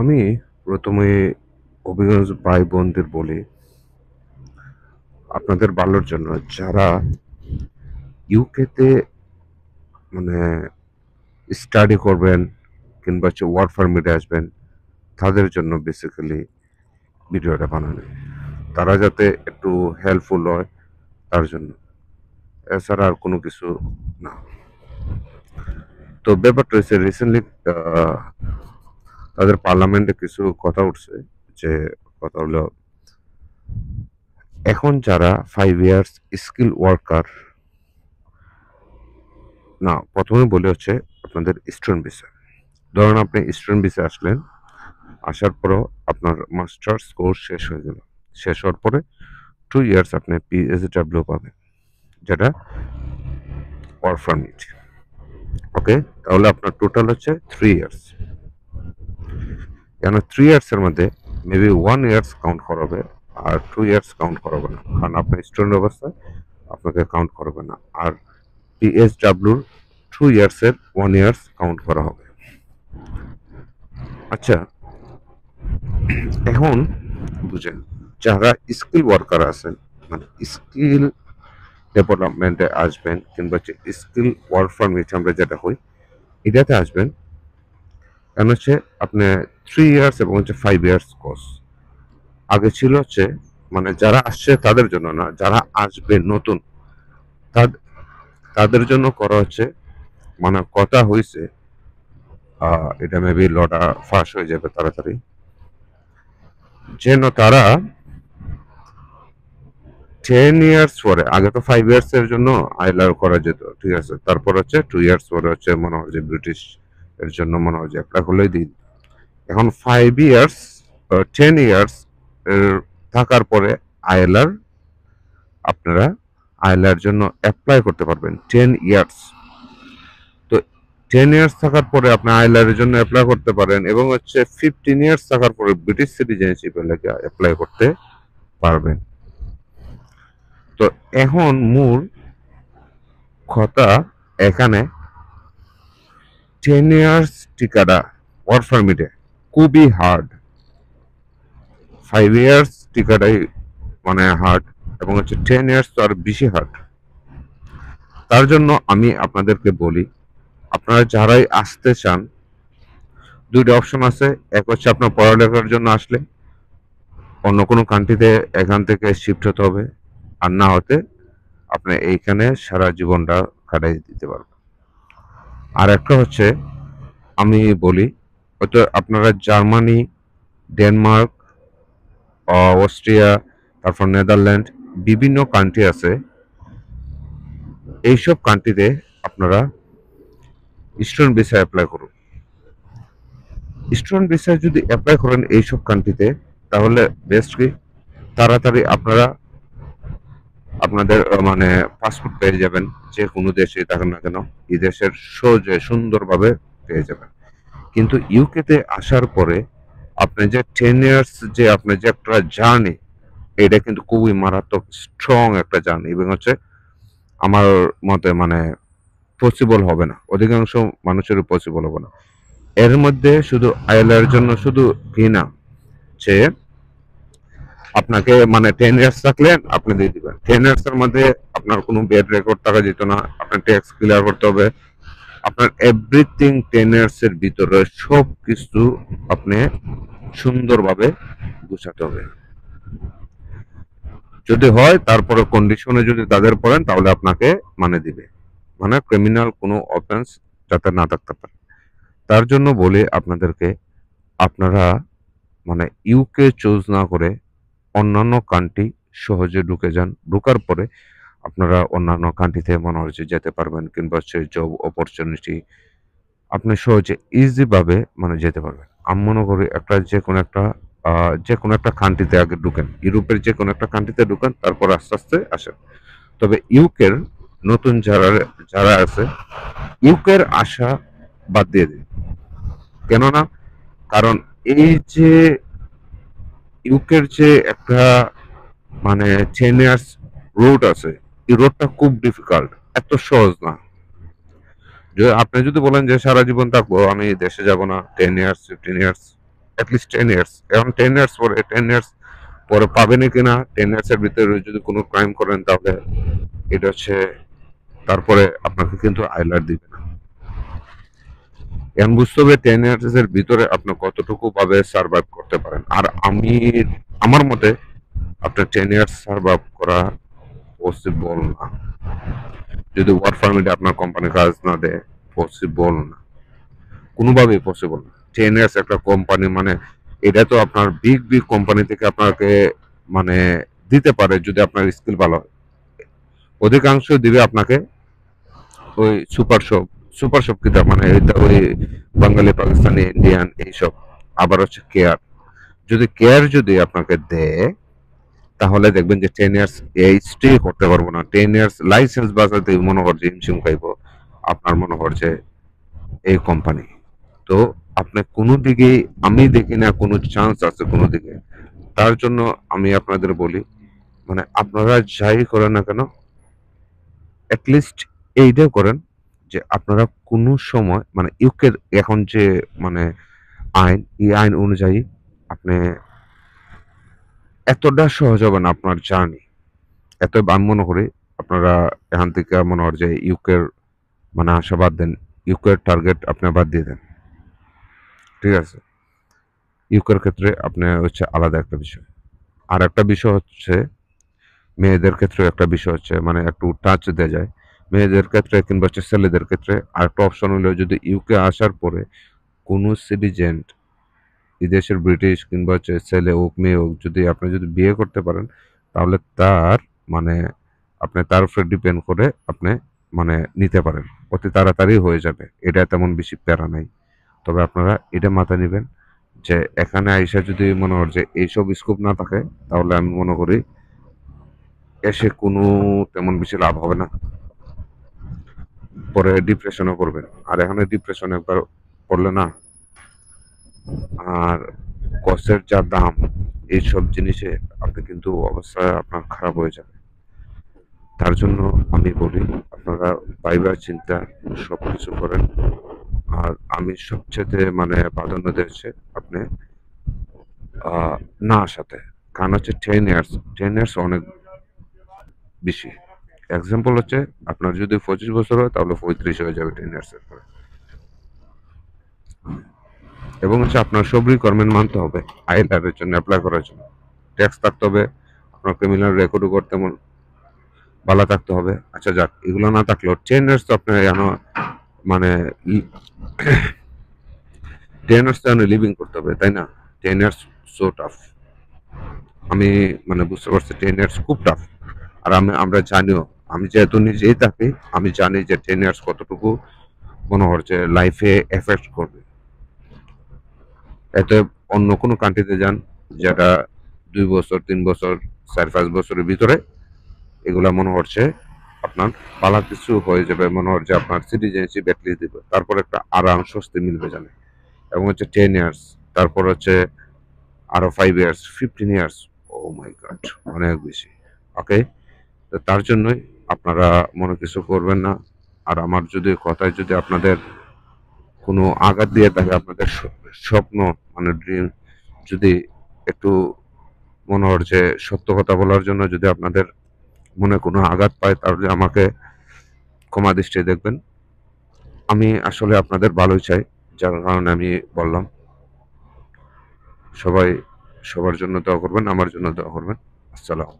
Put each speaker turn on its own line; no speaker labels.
আমি প্রথমে অভিভাবক ভাই বোনদের বলি, আপনাদের ভালোর জন্য যারা ইউকেতে মানে স্টাডি করবেন কিংবা হচ্ছে ওয়ার্ক পারমিটে আসবেন, তাদের জন্য বেসিক্যালি ভিডিওটা বানানো। তারা যাতে একটু হেল্পফুল হয় তার জন্য, এছাড়া আর কোনো কিছু না। তো ব্যাপারটা হচ্ছে রিসেন্টলি তাদের পার্লামেন্টে কিছু কথা উঠছে, যে কথা হলো এখন যারা 5 ইয়ার্স স্কিল ওয়ার্কার, না প্রথমে বলে হচ্ছে আপনাদের স্টুডেন্ট ভিসা। ধরুন আপনি স্টুডেন্ট ভিসা আসলেন, আসার পরেও আপনার মাস্টার্স কোর্স শেষ হয়ে গেল, শেষ হওয়ার পরে 2 ইয়ার্স আপনি পিএসডব্লিউ পাবেন, যেটা ওয়ার্ক পারমিট। ওকে, তাহলে আপনার টোটাল হচ্ছে 3 ইয়ার্স। কেন 3 ইয়ার্স এর মধ্যে মেবি 1 ইয়ার্স কাউন্ট করাবে, আর 2 ইয়ার্স কাউন্ট করাবে না, কারণ আপনি স্টুডেন্ট অবস্থায় আপনাকে কাউন্ট করবে না। আর পিএসডব্লিউর 2 ইয়ার্স এর 1 ইয়ার্স কাউন্ট করা হবে। আচ্ছা, এখন বুঝেন, যারা স্কিল ওয়ার্কার আছেন, মানে স্কিল ডেভেলপমেন্টে আসবেন কিংবা হচ্ছে স্কিল ওয়ার্ক পারমিট আমরা যেটা হই এটাতে আসবেন, কারণ হচ্ছে আপনি 3 ইয়ার্স এবং হচ্ছে 5 ইয়ার্স কোর্স। আগে ছিল হচ্ছে মানে যারা আসছে তাদের জন্য না, যারা আসবে নতুন তাদ- তাদের জন্য করা হচ্ছে। মানে কথা হয়েছে, এটা মেবি লটা ফাঁস হয়ে যাবে তাড়াতাড়ি, যেন তারা 10 ইয়ার্স পরে, আগে তো 5 ইয়ার্স এর জন্য আইলার করা যেত, ঠিক আছে, তারপর হচ্ছে 2 ইয়ার্স পরে হচ্ছে মনে হয় যে ব্রিটিশ এর জন্য মনে হয় যে অ্যাপ্লাই করলেই দিন। এখন 5 ইয়ার্স 10 ইয়ার্স থাকার পরে আইলার আপনারা আইলার জন্য অ্যাপ্লাই করতে পারবেন 10 ইয়ার্স। তো 10 ইয়ার্স থাকার পরে আপনি আইলারের জন্য অ্যাপ্লাই করতে পারেন, এবং হচ্ছে 15 ইয়ার্স থাকার পরে ব্রিটিশ সিটিজেনশিপের লেগে অ্যাপ্লাই করতে পারবেন। তো এখন মূল কথা এখানে 10 ইয়ার্স টিকাটা ওয়ার্ক পারমিটে খুবই হার্ড, 5 ইয়ার্স টিকাটাই মানে হার্ড, এবং হচ্ছে 10 ইয়ার্স তো আর বেশি হার্ড। তার জন্য আমি আপনাদেরকে বলি, আপনারা যারাই আসতে চান, দুইটা অপশন আছে। এক হচ্ছে আপনার পড়ালেখার জন্য আসলে অন্য কোনো কান্ট্রিতে এখান থেকে শিফট হতে হবে, আর না হতে আপনি এইখানে সারা জীবনটা কাটাই দিতে পারবেন। আর একটা হচ্ছে আমি বলি, হয়তো আপনারা জার্মানি, ডেনমার্ক, অস্ট্রিয়া, তারপর নেদারল্যান্ড, বিভিন্ন কান্ট্রি আছে, এইসব কান্ট্রিতে আপনারা স্টুডেন্ট ভিসা অ্যাপ্লাই করুন। স্টুডেন্ট ভিসা যদি অ্যাপ্লাই করেন এইসব কান্ট্রিতে, তাহলে বেস্ট কি তাড়াতাড়ি আপনারা আপনাদের মানে পাসপোর্ট পেয়ে যাবেন, যে কোনো দেশে থাকেন না কেন এই দেশের সহজে সুন্দরভাবে পেয়ে যাবেন। কিন্তু ইউকেতে আসার পরে আপনি যে 10 ইয়ার্স যে আপনি যে একটা জার্নি, এটা কিন্তু খুবই মারাত্মক স্ট্রং একটা জার্নি, এবং হচ্ছে আমার মতে মানে পসিবল হবে না, অধিকাংশ মানুষের পসিবল হবে না। এর মধ্যে শুধু আইএলআর জন্য শুধু কি না, যে আপনাকে মানে 10 ইয়ার্স থাকলেন আপনি দিয়ে দিবেন, 10 ইয়ার্স এর মধ্যে আপনার কোনো বেড রেকর্ড থাকা যেত না, আপনার ট্যাক্স ক্লিয়ার করতে হবে, আপনার এভরিথিং 10 ইয়ার্স এর ভিতরে সব কিছু আপনি সুন্দরভাবে গুছাতে হবে। যদি হয় তারপরে কন্ডিশনে যদি তাদের পড়েন তাহলে আপনাকে মানে দিবে, মানে ক্রিমিনাল কোনো অফেন্স যাতে না থাকতে পারে। তার জন্য বলে আপনাদেরকে, আপনারা মানে ইউকে চুজ না করে অন্যান্য কান্ট্রি সহজে ঢুকে যান। ঢুকার পরে আপনারা অন্যান্য কান্ট্রিতে মনে হচ্ছে যেতে পারবেন, কিংবা হচ্ছে জব অপরচুনিটি আপনি সহজে ইজি ভাবে মানে যেতে পারবেন। আমি মনে করি একটা যে কোনো একটা কান্ট্রিতে আগে ঢুকেন, ইউরোপের যে কোনো একটা কান্ট্রিতে ঢুকেন, তারপর আস্তে আস্তে আসেন। তবে ইউকের নতুন যারা যারা আছে, ইউকের আশা বাদ দিয়ে দিন। কেননা কারণ এই যে ইউকের যে একটা মানে 10 ইয়ার্স রোড আছে, এই রোডটা খুব ডিফিকাল্ট, এত সহজ না। যে আপনি যদি বলেন যে সারা জীবন থাকবো, আমি দেশে যাব না, 10 ইয়ার্স 15 ইয়ার্স, অ্যাটলিস্ট 10 ইয়ার্স। এখন 10 ইয়ার্স পরে পাবেনই কিনা, 10 ইয়ার্স এর ভিতরে যদি কোনো ক্রাইম করেন তাহলে এটা হচ্ছে তারপরে আপনাকে কিন্তু আইলার দিবে না। এখন বুঝতে হবে 10 ইয়ার্স এর ভিতরে আপনি কতটুকু ভাবে সার্ভাইভ করতে পারেন। আর আমার মতে আপনার 10 ইয়ার্স সার্ভাইভ করা পসিবল না, যদি ওয়ার্ক পারমিটে আপনার কোম্পানি কাজ না দেয়। পসিবল না, কোনোভাবেই পসিবল না। 10 ইয়ার্স একটা কোম্পানি মানে এটা তো আপনার বিগ বিগ কোম্পানি থেকে আপনাকে মানে দিতে পারে যদি আপনার স্কিল ভালো হয়। অধিকাংশ দিবে আপনাকে ওই সুপার শপ কিতা মানে এটা ওই বাঙালি পাকিস্তানি ইন্ডিয়ান এইসব। আবার হচ্ছে কেয়ার, যদি আপনাকে দেয় তাহলে দেখবেন যে 10 ইয়ার্স এই স্টে করতে পারবো না। 10 ইয়ার্স লাইসেন্স বাজাতে মনে হচ্ছে হিমশিম খাইব আপনার, মনে হচ্ছে এই কোম্পানি। তো আপনি কোনো দিকে, আমি দেখি না কোনো চান্স আছে কোনো দিকে। তার জন্য আমি আপনাদের বলি মানে আপনারা যাই করেন না কেন অ্যাটলিস্ট এইটাও করেন যে আপনারা কোনো সময় মানে ইউকের এখন যে মানে আইন, এই আইন অনুযায়ী আপনি এতটা সহজ হবে না আপনার জার্নি। এত আমি মনে করি আপনারা এখান থেকে মনে হয় যে ইউকের মানে আশা বাদ দেন, ইউকের টার্গেট আপনি বাদ দিয়ে দেন, ঠিক আছে? ইউকের ক্ষেত্রে আপনি হচ্ছে আলাদা একটা বিষয়। আর একটা বিষয় হচ্ছে মেয়েদের ক্ষেত্রে একটা বিষয় হচ্ছে মানে একটু টাচ দেওয়া যায় মেয়েদের ক্ষেত্রে কিংবা হচ্ছে ছেলেদের ক্ষেত্রে। আর একটা অপশন হলো যদি ইউকে আসার পরে কোনো সিটিজেন বিদেশের ব্রিটিশ কিংবা হচ্ছে ছেলে হোক মেয়ে হোক যদি আপনি যদি বিয়ে করতে পারেন তাহলে তার মানে আপনি তার উপরে ডিপেন্ড করে আপনি মানে নিতে পারেন, অতি তাড়াতাড়ি হয়ে যাবে। এটা তেমন বেশি প্যারা নাই। তবে আপনারা এটা মাথায় নেবেন যে এখানে আইসা যদি মনে হয় যে এইসব স্কোপ না থাকে তাহলে আমি মনে করি এসে কোনো তেমন বেশি লাভ হবে না, পরে ডিপ্রেশনে পড়বেন। আর এখানে ডিপ্রেশন একবার পড়লে না, আর কষ্টের যা দাম এইসব জিনিসে আপনি কিন্তু অবস্থা আপনার খারাপ হয়ে যাবে। তার জন্য আমি বলি আপনারা পাইবার চিন্তা সব কিছু করেন। আর আমি সবচেয়ে মানে প্রাধান্য দিয়েছে আপনি না আসাতে, কারণ হচ্ছে 10 ইয়ার্স অনেক বেশি। এক্সাম্পল হচ্ছে আপনার যদি 25 বছর হয় তাহলে 35 হয়ে যাবে 10 ইয়ার্স এর পরে। এবং হচ্ছে আপনার সব রিকোয়ারমেন্ট মানতে হবে আইএলআর এর জন্য অ্যাপ্লাই করার জন্য। ট্যাক্স থাকতে হবে, আপনার ক্রিমিনাল রেকর্ডও করতে ভালো থাকতে হবে। আচ্ছা যাক, এগুলো না থাকলেও 10 ইয়ার্স তো আপনার মানে 10 ইয়ার্স তো লিভিং করতে হবে, তাই না? 10 ইয়ার্স সো টাফ। আমি মানে বুঝতে পারছি 10 ইয়ার্স খুব টাফ। আর আমরা জানিও, আমি যেহেতু নিজেই থাকি আমি জানি যে 10 ইয়ার্স কতটুকু মনে হচ্ছে লাইফে এফেক্ট করবে। এতে অন্য কোনো কান্ট্রিতে যান যেটা 2 বছর 3 বছর 4-5 বছরের ভিতরে এগুলা মনে হচ্ছে আপনার পালা কিছু হয়ে যাবে, মনে হচ্ছে আপনার সিটিজেনশিপ অ্যাটলিস্ট দিবে, তারপর একটা আরাম স্বস্তি মিলবে জানে। এবং হচ্ছে 10 ইয়ার্স, তারপর হচ্ছে আরো 5 ইয়ার্স, 15 ইয়ার্স, ও মাই গড, অনেক বেশি। ওকে, তো তার জন্যই আপনারা মনে কিছু করবেন না। আর আমার যদি কথায় যদি আপনাদের কোনো আঘাত দিয়ে থাকে, আপনাদের স্বপ্ন মানে ড্রিম যদি একটু মনে হচ্ছে সত্য কথা বলার জন্য যদি আপনাদের মনে কোনো আঘাত পায় তাহলে আমাকে ক্ষমা দৃষ্টিতে দেখবেন। আমি আসলে আপনাদের ভালোই চাই, যার কারণে আমি বললাম। সবাই সবার জন্য দোয়া করবেন, আমার জন্য দোয়া করবেন। আসসালাম।